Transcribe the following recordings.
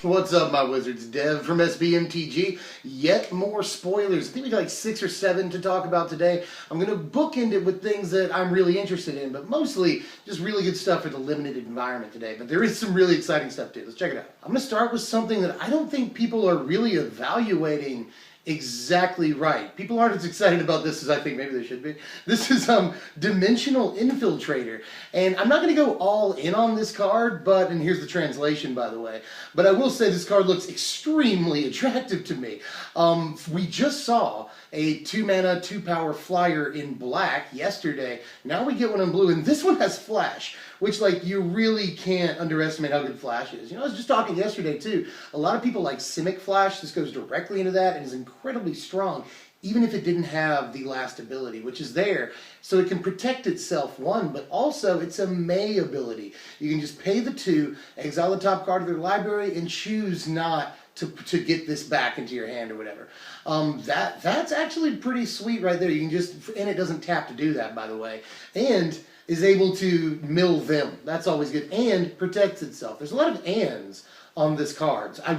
What's up, my wizards? Dev from SBMTG. Yet more spoilers. I think we got like 6 or 7 to talk about today. I'm going to bookend it with things that I'm really interested in, but mostly just really good stuff for the limited environment today. But there is some really exciting stuff too. Let's check it out. I'm going to start with something that I don't think people are really evaluating exactly right. People aren't as excited about this as I think maybe they should be. This is Dimensional Infiltrator. And I'm not going to go all in on this card, and here's the translation, by the way. But I will say this card looks extremely attractive to me. We just saw a 2-mana, 2-power flyer in black yesterday. Now we get one in blue, and this one has flash, which, like, you really can't underestimate how good flash is. You know, I was just talking yesterday, too. A lot of people like Simic Flash. This goes directly into that and is incredibly strong, even if it didn't have the last ability, which is there. So it can protect itself, one, but also it's a May ability. You can just pay the 2, exile the top card of their library, and choose not to get this back into your hand or whatever. That's actually pretty sweet right there. You can just, and it doesn't tap to do that, by the way, and is able to mill them. That's always good, and protects itself. There's a lot of ands on this card. I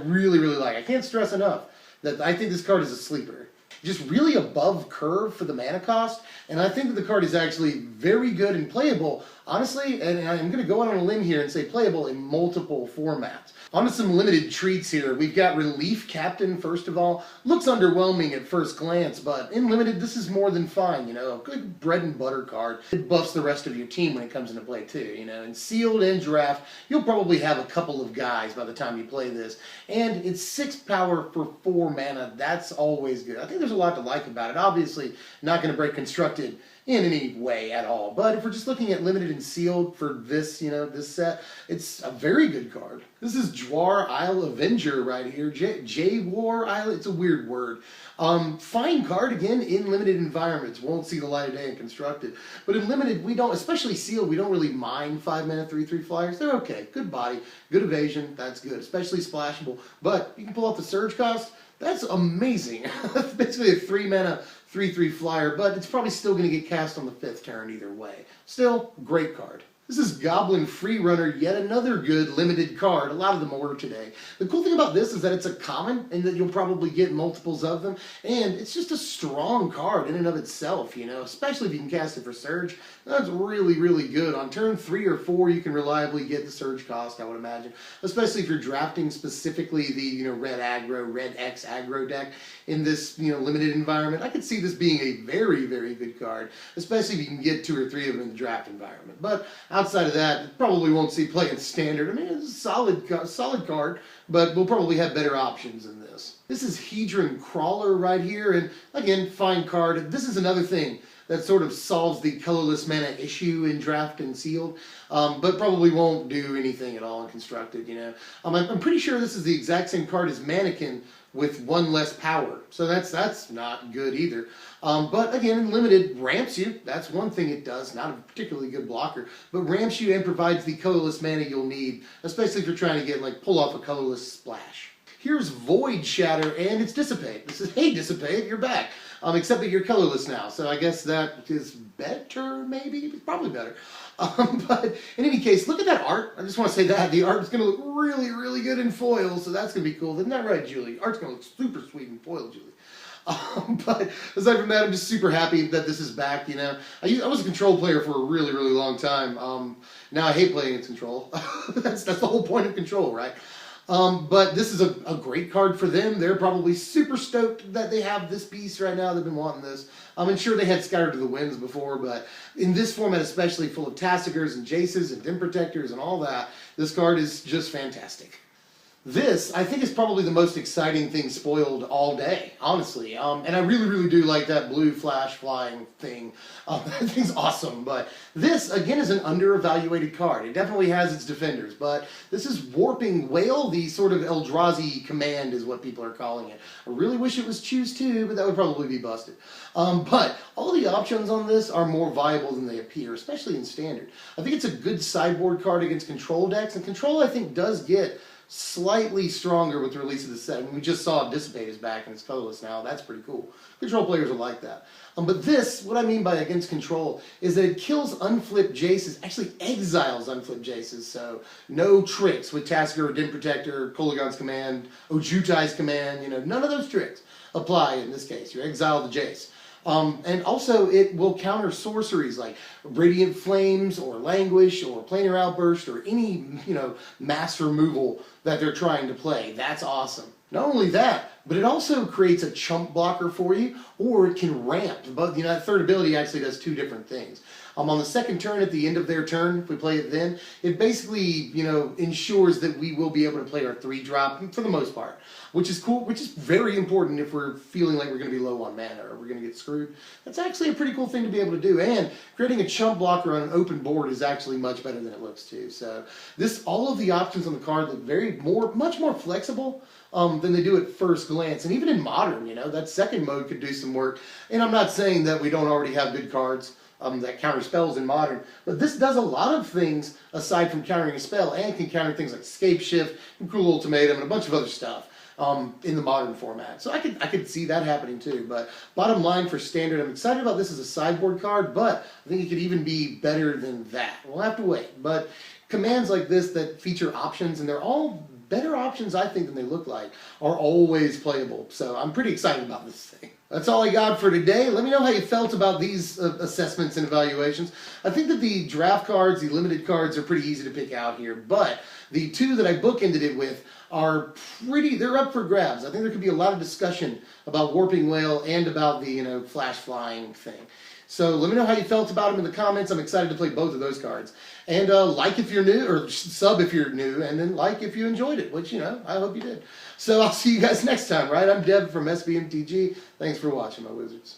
really, really like it. I can't stress enough that I think this card is a sleeper. Just really above curve for the mana cost, and I think that the card is actually very good and playable, honestly, and I'm going to go out on a limb here and say playable in multiple formats. On to some limited treats here. We've got Relief Captain, first of all. Looks underwhelming at first glance, but in limited, this is more than fine, you know. A good bread and butter card. It buffs the rest of your team when it comes into play, too, you know. In Sealed and Draft, you'll probably have a couple of guys by the time you play this. And it's 6 power for 4 mana. That's always good. I think there's a lot to like about it. Obviously, not going to break Constructed in any way at all. But if we're just looking at limited and sealed for this, you know, this set, it's a very good card. This is Jwar Avenger right here. Jwar Isle. It's a weird word. Fine card again in limited environments. Won't see the light of day in constructed. But in limited, we don't, especially sealed, we don't really mind 5-mana 3/3 flyers. They're okay. Good body, good evasion. That's good, especially splashable. But you can pull off the surge cost. That's amazing. That's basically a 3-mana 3/3 flyer, but it's probably still going to get cast on the 5th turn either way. Still, great card. This is Goblin Freerunner, yet another good limited card. A lot of them were today. The cool thing about this is that it's a common, and that you'll probably get multiples of them, and it's just a strong card in and of itself, you know, especially if you can cast it for Surge. That's really, really good. On turn 3 or 4, you can reliably get the Surge cost, I would imagine, especially if you're drafting specifically the, you know, red aggro, red X aggro deck in this, you know, limited environment. I could see this being a very, very good card, especially if you can get 2 or 3 of them in the draft environment. But outside of that, it probably won't see play in standard. I mean, it's a solid card, but we'll probably have better options than this. This is Hedron Crawler right here, and again, fine card. This is another thing that sort of solves the colorless mana issue in draft and sealed, but probably won't do anything at all in constructed, you know. I'm pretty sure this is the exact same card as Mannequin with 1 less power, so that's not good either. But again, in limited, ramps you. That's one thing it does. Not a particularly good blocker, but ramps you and provides the colorless mana you'll need, especially if you're trying to get, like, pull off a colorless splash. Here's Void Shatter, and it's Dissipate. This is, hey, Dissipate, you're back. Except that you're colorless now, so I guess that is better, maybe? Probably better. But in any case, look at that art. I just want to say that. The art is going to look really, really good in foil, so that's going to be cool. Isn't that right, Julie? Art's going to look super sweet in foil, Julie. But aside from that, I'm just super happy that this is back, you know. I was a control player for a really, really long time. Now I hate playing against control. That's the whole point of control, right? But this is a great card for them. They're probably super stoked that they have this piece right now. They've been wanting this. I'm sure they had Scattered to the Winds before, but in this format, especially full of Tassigers and Jaces and Dim Protectors and all that, this card is just fantastic. This, I think, is probably the most exciting thing spoiled all day, honestly. And I really, really do like that blue flash flying thing. That thing's awesome. But this, again, is an under-evaluated card. It definitely has its defenders. But this is Warping Wail, the sort of Eldrazi Command is what people are calling it. I really wish it was Choose 2, but that would probably be busted. But all the options on this are more viable than they appear, especially in Standard. I think it's a good sideboard card against control decks. And control, I think, does get slightly stronger with the release of the set. I mean, we just saw Dissipate is back and it's colorless now. That's pretty cool. Control players will like that. But this, what I mean by against control, is that it kills unflipped Jaces, actually exiles unflipped Jaces. So no tricks with Tasker, Dim Protector, Kolaghan's Command, Ojutai's Command, none of those tricks apply in this case. You exile the Jace. And also it will counter sorceries like Radiant Flames or Languish or Planar Outburst or any, mass removal that they're trying to play. That's awesome. Not only that, but it also creates a chump blocker for you, or it can ramp. But that third ability actually does two different things. On the second turn, at the end of their turn, if we play it then, it basically, ensures that we will be able to play our 3-drop for the most part, which is cool, which is very important if we're feeling like we're going to be low on mana or we're going to get screwed. That's actually a pretty cool thing to be able to do, and creating a chump blocker on an open board is actually much better than it looks too. So all of the options on the card look much more flexible than they do at first glance. And even in Modern, that second mode could do some work. And I'm not saying that we don't already have good cards that counter spells in Modern, but this does a lot of things aside from countering a spell, and can counter things like Scape Shift, and Cruel Ultimatum, and a bunch of other stuff in the Modern format. So I could see that happening too. But bottom line for Standard, I'm excited about this as a sideboard card, but I think it could even be better than that. We'll have to wait. But commands like this that feature options, and they're all better options, I think, than they look like, are always playable. So I'm pretty excited about this thing. That's all I got for today. Let me know how you felt about these assessments and evaluations. I think that the draft cards, the limited cards, are pretty easy to pick out here, but the two that I bookended it with are they're up for grabs. I think there could be a lot of discussion about Warping Wail and about the, flash flying thing. So let me know how you felt about them in the comments. I'm excited to play both of those cards. And like if you're new, or sub if you're new, and then like if you enjoyed it, which, I hope you did. So I'll see you guys next time, right? I'm Deb from SBMTG. Thanks for watching, my wizards.